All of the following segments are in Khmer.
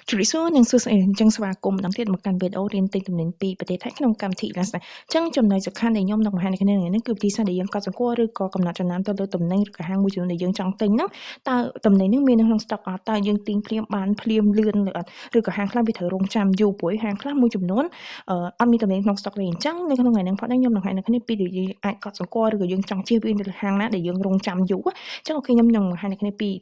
จุดส่วนหนึ่งสื่อสารจังสวากรมดังที่มาการเปิดโอเรียนติงตำแหน่งปีประเทศไทยขนมกรรมที่ลักษณะจังจำนวนจากขั้นในย่อมดอกไม้ในคะแนนนั่นคือที่สถานยังก่อสังกัวหรือก่อกำหนดจำนวนตัวตำแหน่งกับห้างมือถือในยังจังติงนั้นตาตำแหน่งนั้นมีในห้องสต็อกตายังติงเพลียมบานเพลียมเลือนหรือกับห้างคลาดไปเถอะรงจำอยู่ป่วยห้างคลาดมือจำนวนอันมีตำแหน่งห้องสต็อกเลยจังในขนมไงนั่งเพราะนั่งย่อมดอกไม้ในคะแนนปีเดียวยังก่อสังกัวหรือยังจังเชี่ยวบินในห้างนะเดี๋ยวยังรงจำอยู่จังโอเคย่อมดอกไม้ในคะแนนปี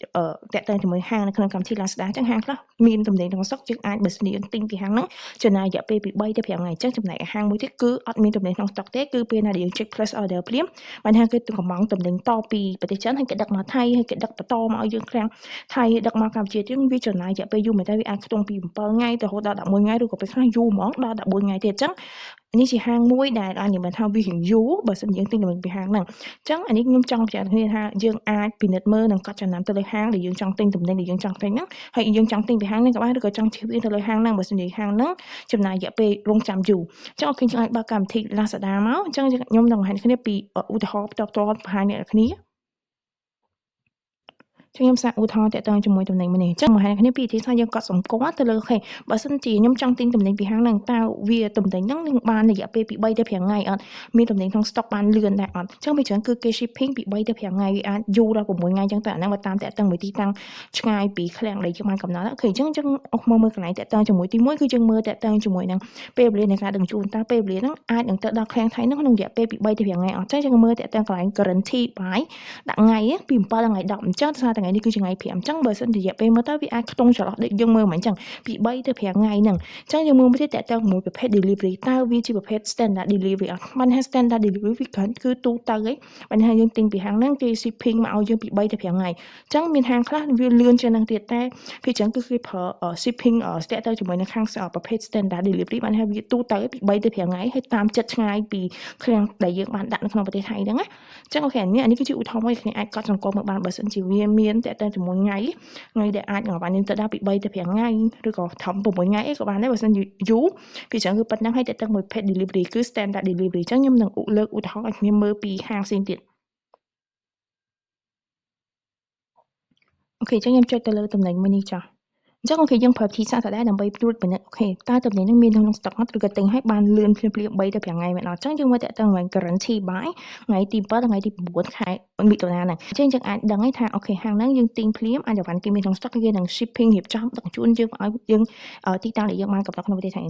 แต่เติมจำนวนห้างในขนมกรรมที่ลักษณะจังห้างคลาดมีตำแหน่งห้องสต็อกจึงบัสนีติงពីហាងហ្នឹងចំណាយរយៈពេលពី3ទៅ5ថ្ងៃអញ្ចឹងចំណែកហាងមួយទៀតគឺអត់មានតំណែងក្នុងស្តុកទេគឺពេលណាដែលយើង check plus order ភ្លាមបានថាគេកំងតំណែងតពីប្រទេសចិនហើយគេដឹកមកថៃហើយគេដឹកបន្តមកឲ្យយើងខាងថៃដឹកមកកម្ពុជាទៀតវាចំណាយរយៈពេលយូរមែនតើវាអាចខ្ទង់ពី7ថ្ងៃទៅរហូតដល់11ថ្ងៃឬក៏ពេលខ្លះយូរហ្មងដល់14ថ្ងៃទៀតអញ្ចឹងនេះជាហាងមួយដែលអាចនិយាយថាវាយូរបើសិនយើងទិញតំណែងពីហាងហ្នឹងអញ្ចឹងអានេះខ្ញុំចង់បញ្ជាក់គ្នាថាយើងអាចពិនិត្យមើលនិងកត់ចំណាំទៅលើហាងដែលយើងចង់ទិញតំណែងដែលយើងចង់ទិញហ្នឹងហើយយើងចង់ទិញពីហាងហ្នឹងក៏បានឬក៏ចង់ជិះវាទៅលើហាងហ្នឹងបើសិនជាហាងហ្នឹងចំណាយរយៈពេលរងចាំយូរអញ្ចឹងអូខេយើងអាចបើកកម្មវិធី Lazada មកអញ្ចឹងខ្ញុំនឹងបង្ហាញគ្នាពីឧទាហរណ៍ផ្ទាល់ៗបង្ហាញអ្នកគ្នាខ្ញុំសាកឧទាហរណ៍តាក់ទងជាមួយតំណែងមួយនេះអញ្ចឹងបង្ហាញគ្នាពីវិធីសាស្ត្រយើងកត់សម្គាល់ទៅលើអូខេបើសិនជាខ្ញុំចង់ទិញតំណែងពីហាងហ្នឹងតើវាតំណែងហ្នឹងនឹងបានរយៈពេលពី3ទៅ5ថ្ងៃអត់មានតំណែងក្នុង stock បានលឿនដែរអត់អញ្ចឹងវាច្រើនគឺគេ shipping ពី3ទៅ5ថ្ងៃវាអាចយូរដល់6ថ្ងៃអញ្ចឹងតែអាហ្នឹងបើតាមតាក់ទងមួយទីតាំងឆ្ងាយពីឃ្លាំងដែលយើងបានកំណត់អូខេអញ្ចឹងអស់មកមើលកន្លែងតាក់ទងជាមួយទី1គឺយើងមើលតាក់ទងជាមួយនឹងពេលវេលានៃការដឹកជញ្ជូនតើពេលវេលាហ្នឹងអាចនឹងទៅដល់ឃ្លាំងថៃហ្នឹងក្នុងរយៈពេលពី3ទៅ5ថ្ងៃអត់អញ្ចឹងយើងមើលតាក់ទងកន្លែង guarantee buy ដាក់ថ្ងៃពី7ដល់ថ្ងៃ10អញ្ចឹងថាថ្ងៃនេះគឺជាថ្ងៃ5អញ្ចឹងបើសិនជារយៈពេលមើលទៅវាអាចខ្ទង់ចន្លោះដូចយើងមើលមិនអញ្ចឹងពី3ទៅ5ថ្ងៃហ្នឹងអញ្ចឹងយើងមើលមួយទៀតតាក់ទងមួយប្រភេទ delivery តើវាជាប្រភេទ standard delivery អត់បានថា standard delivery វាគឺទូទៅហីបានថាយើងទិញពីហាងហ្នឹងគេ shipping មកឲ្យយើងពី3ទៅ5ថ្ងៃអញ្ចឹងមានហាងខ្លះវាលឿនជាងហ្នឹងទៀតតែភាគច្រើនគឺគេប្រើ shipping ស្ទាក់ទៅជាមួយនឹងខាងប្រភេទ standard delivery បានថាវាទូទៅពី3ទៅ5ថ្ងៃហើយតាមចិត្តឆ្ងាយពីឃ្លាំងដែលយើងបានដាក់នៅក្នុងប្រទេសថៃហ្នឹងណាអញ្ចឹងអូខេនេះគឺជាឧទាហរណ៍មួយគ្នាអាចកត់សម្គាល់មកបានបើសិនជាវាមានតាក់ទងជាមួយថ្ងៃដែលអាចបានយើងទៅដល់ពី3ទៅ5ថ្ងៃឬក៏ធំ6ថ្ងៃអីក៏បានដែរបើសិនយូរពីច្រើនគឺប៉ុណ្ណឹងហើយតាក់ទងមួយ pet delivery គឺ standard delivery អញ្ចឹងខ្ញុំនឹងលើកឧទាហរណ៍ឲ្យគ្នាមើលពីហាងផ្សេងទៀតអូខេអញ្ចឹងខ្ញុំចុចទៅលើតំណែងមួយនេះចុះអញ្ចឹងអូខេយើងប្រើវិធីសាស្ត្រដដែលដើម្បីត្រួតពិនិត្យអូខេតើតំណែងហ្នឹងមានក្នុង stock អត់ឬក៏ទិញឲ្យបានលឿនភ្លាមៗ3ទៅ5ថ្ងៃមែនអត់អញ្ចឹងយើងមើលតាក់ទងនឹង guarantee buy ថ្ងៃទី7ដល់ថ្ងៃទី9ខែមិថុនាហ្នឹងអញ្ចឹងយើងអាចដឹងហើយថាអូខេហាងហ្នឹងយើងទិញភ្លាមអាចបានគេមានក្នុង stock គេនឹង shipping រៀបចំដឹកជញ្ជូនយើងមកឲ្យយើងទីតាំងដែលយើងបានកំណត់ក្នុងប្រទេសថៃ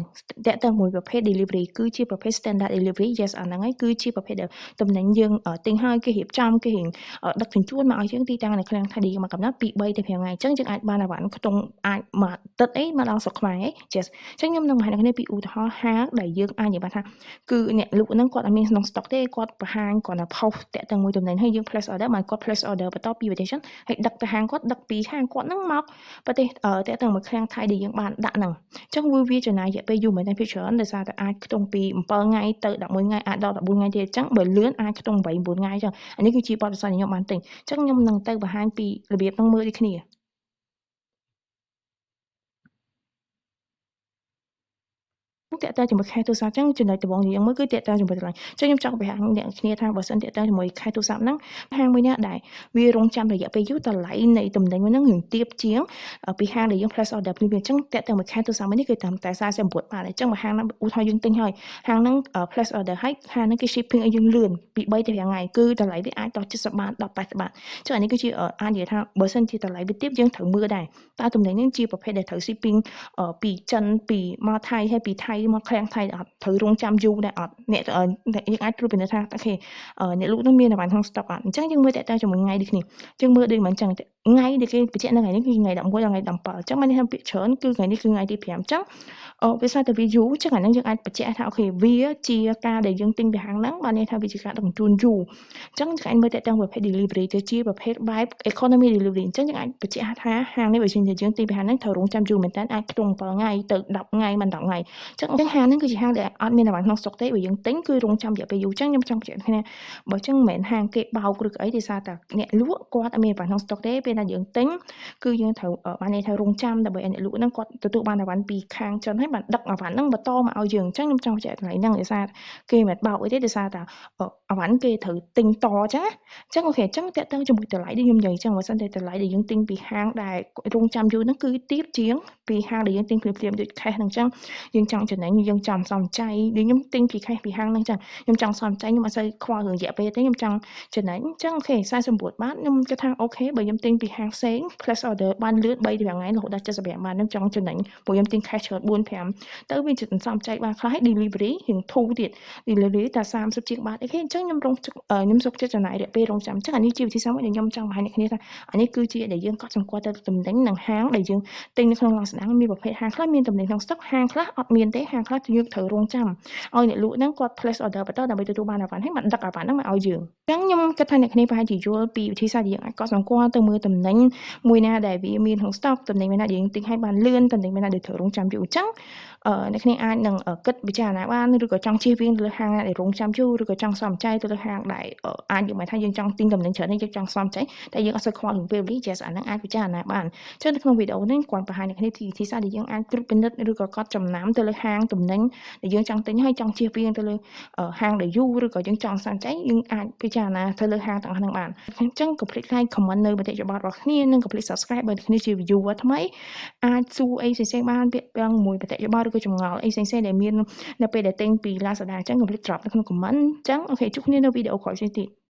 តាក់ទងមួយប្រភេទ delivery គឺជាប្រភេទ standard delivery yes អាហ្នឹងហើយគឺជាប្រភេទតំណែងយើងទិញឲ្យគេរៀបចំគេដឹកជញ្ជូនមកឲ្យយើងទីតាំងនៅឃ្លាំងថៃដែលយើងបានកំណត់ពី3ទៅ5ថ្ងៃអញ្ចឹងយើងអាចបានអាវ៉ាន់ខ្ទង់អាចមកទឹកអីមកដល់ស្រុកខ្មែរអី yes អញ្ចឹងខ្ញុំនឹងបង្ហាញអ្នកគ្នាពីឧទាហរណ៍ហាងដែលយើងអាចនិយាយបានថាគឺអ្នកលក់ហ្នឹងគាត់អត់មានក្នុង stock ទេគាត់បង្ហាញគាត់ទៅ post តាក់ទងមួយតំណែងហើយយើង place order បានគាត់ place order បន្តពីប្រទេសចិនហើយដឹកទៅហាងគាត់ដឹកពីហាងគាត់ហ្នឹងមកប្រទេសតាក់ទងមួយឃ្លាំងថៃដែលយើងបានដាក់ហ្នឹងអញ្ចឹងវាចំណាយរយៈពេលយូរមែនតែភាគច្រើនដោយសារតែអាចខ្ទង់ពី7ថ្ងៃទៅ11ថ្ងៃអាចដល់14ថ្ងៃទៀតអញ្ចឹងបើលឿនអាចខ្ទង់8 9ថ្ងៃអញ្ចឹងអានេះគឺជាបទពិសោធន៍ដែលខ្ញុំបានទិញអញ្ចឹងខ្ញុំនឹងទៅបង្ហាញពីរបៀបហ្នឹងមើលដូចគ្នាតាក់ទងជាមួយខែទូរស័ព្ទអញ្ចឹងចំណុចដំបូងយើងមើលគឺតាក់ទងជាមួយតម្លៃអញ្ចឹងខ្ញុំចង់បង្ហាញអ្នកគ្នាថាបើសិនតាក់ទងជាមួយខែទូរស័ព្ទហ្នឹងហាងមួយណាដែលវារងចាំរយៈពេលយូរតម្លៃនៃតំណែងមួយហ្នឹងនឹងទាបជាងពីហាងដែលយើង place order ព្រីមអញ្ចឹងតាក់ទងមួយខែទូរស័ព្ទមួយនេះគឺតាមតែ49បាតអញ្ចឹងបើហាងហ្នឹងឧទាហរណ៍យើងទិញហើយហាងហ្នឹង place order ហើយហាងហ្នឹងគេ shipping ឲ្យយើងលឿនពី3ទៅ5ថ្ងៃគឺតម្លៃវាអាចដល់70បាតដល់80បាតអញ្ចឹងអានេះគឺជាអាចនិយាយថាបើសិនជាតម្លៃវាទាបយើងត្រូវមើលដែរតើតំណែងនេះជាប្រភេទដែលត្រូវ shipping ពីចិនពីមកថៃហើយពីថៃមកឃ្លាំងថៃអត់ត្រូវរងចាំយូរដែរអត់អ្នកយើងអាចត្រួតពិនិត្យថាអូខេអ្នកលក់នឹងមានអាវ៉ាន់ក្នុង stock អត់អញ្ចឹងយើងមើលតាក់ទងជាមួយថ្ងៃដូចគ្នាយើងមើលដូចមិនអញ្ចឹងថ្ងៃដែលគេបញ្ជាក់នៅថ្ងៃនេះគឺថ្ងៃ11ដល់ថ្ងៃ17អញ្ចឹងបាននេះពាក្យច្រើនគឺថ្ងៃនេះគឺថ្ងៃទី5អញ្ចឹងវាសារតែវាយូរអញ្ចឹងអាហ្នឹងយើងអាចបញ្ជាក់ថាអូខេវាជាការដែលយើងទិញពីហាងហ្នឹងបានន័យថាវាជាការដឹកជញ្ជូនយូរអញ្ចឹងយើងអាចមើលតាក់ទងប្រភេទ delivery ទៅជាប្រភេទបែប economy delivery អញ្ចឹងយើងអាចបញ្ជាក់ថាហាងនេះបើយើងទិញពីហាងហ្នឹងត្រូវរងចាំយូរមែនតើអាចខ្ទង់7ថ្ងៃទៅ10ថ្ងៃមិន10ថ្ងៃអញ្ចឹង ចឹងហាងហ្នឹងគឺជាហាងដែលអត់មានអ្វីក្នុងស្តុកទេបើយើងទិញគឺរងចាំរយៈពេលយូរចឹងខ្ញុំចង់បញ្ជាក់គ្នាបើចឹងមិនមែនហាងគេបោកឬក៏អីទេសារតែអ្នកលក់គាត់អត់មានអ្វីក្នុងស្តុកទេពេលណាយើងទិញគឺយើងត្រូវបានន័យថារងចាំដើម្បីឲ្យអ្នកលក់ហ្នឹងគាត់ទទួលបានអីវ៉ាន់ពីខាងចិនហើយបានដឹកអីវ៉ាន់ហ្នឹងបន្តមកឲ្យយើងចឹងខ្ញុំចង់បញ្ជាក់កន្លែងហ្នឹងដោយសារគេមិនបោកអីទេដោយសារតែអីវ៉ាន់គេត្រូវទិញតចឹងណាចឹងអូខេចឹងតើតើជាមួយតម្លៃដែលខ្ញុំនិយាយចឹងបើសិនតែតម្លៃដែលយើងទិញពីហាងដែលរងចាំយូរហ្នឹងគឺទាបជាងពីហាងដែលយើងទិញភ្លាមៗដូច cash ហ្នឹងចឹងយើងចង់ចំណេញយើងចង់សំចៃដូចខ្ញុំទិញពី cash ពីហាងហ្នឹងចឹងខ្ញុំចង់សំចៃខ្ញុំអត់សូវខ្វល់រឿងរយៈពេលទេខ្ញុំចង់ចំណេញចឹងអូខេ49បាតខ្ញុំគិតថាអូខេបើខ្ញុំទិញពីហាងផ្សេង plus order បានលឿន3 5ថ្ងៃរហូតដល់75បាតខ្ញុំចង់ចំណេញព្រោះខ្ញុំទិញ cash ច្រើន4 5ទៅវាជិតសំចៃបានខ្លះ delivery រៀងធូរទៀត delivery តែ30ជាងបាតអីគេអញ្ចឹងខ្ញុំសុខចិត្តចំណាយរយៈពេលរងចាំអញ្ចឹងអានេះជាវិធីសាស្ត្រមួយដែលខ្ញុំចង់បង្ហាញអ្នកគ្នាថាអានេះគឺជាដែលយើងកត់សម្គាល់ទៅតំណែងនិងហាងដែលយើងទិញនៅក្នុងឡងស្ដាងមានប្រភេទហាងខ្លះមានតំណែងក្នុងស្តុកហាងខ្លះអត់មានទេហាងខ្លះយើងត្រូវរងចាំឲ្យអ្នកលក់ហ្នឹងគាត់ place order បន្តដើម្បីទទួលបានអីវ៉ាន់ហើយបានដឹកអីវ៉ាន់ហ្នឹងមកឲ្យយើងអញ្ចឹងខ្ញុំគិតថាអ្នកគ្នាប្រហែលជាយល់ពីវិធីសាស្ត្រដែលយើងអាចកត់សម្គាល់ទៅមើលតំណែងមួយណាដែលវាមានក្នុងស្តុកតំណែងមួយណាដែលយើងទិញឲ្យបានលឿនតំណែងមួយណាដែលត្រូវរងចាំយូរអញ្ចឹងអ្នកគ្នាអាចនឹងគិតពិចារណាបានឬក៏ចង់ជៀសវាងទៅលើហាងណាដែលរងចាំយូរឬក៏ចង់សំចៃទៅលើហាងដែលអាចយើងមិនថាយើងចង់ទិញតំណែងច្រើនយើងចង់សំចៃតែយើងអត់សូវខ្វល់រឿងពេលវេលាចេះអាហ្នឹងអាចពិចារណាបានអញ្ចឹងនៅក្នុងវីដេអូនេះគាត់បង្ហាញអ្នកគ្នាពីវិធីសាស្ត្រដែលយើងអាចត្រួតពិនិត្យឬក៏កត់ចំណាំទៅលើហាងតំណែងដែលយើងចង់ទិញហើយចង់ជៀសវាងទៅលើហាងដែលយូរឬក៏យើងចង់សំចៃយើងអាចពិចារណាទៅលើហាងទាំងអស់ហ្នឹងបានអញ្ចឹងកុំភ្លេច like comment នៅមតិយោបល់របស់គ្នានិងកុំភ្លេច subscribe បើអ្នកគ្នាជា viewer ថ្មីអាចសួរអីផ្សេងៗបានពាក្យពាំងមួយមតិយោបល់ឬក៏ចម្ងល់អីផ្សេងៗដែលមាននៅពេលដែលទិញពី Lazada អញ្ចឹងកុំភ្លេច drop នៅក្នុង comment អញ្ចឹងអូខេជួបគ្នានៅវីដេអូក្រោយផ្សេងទៀត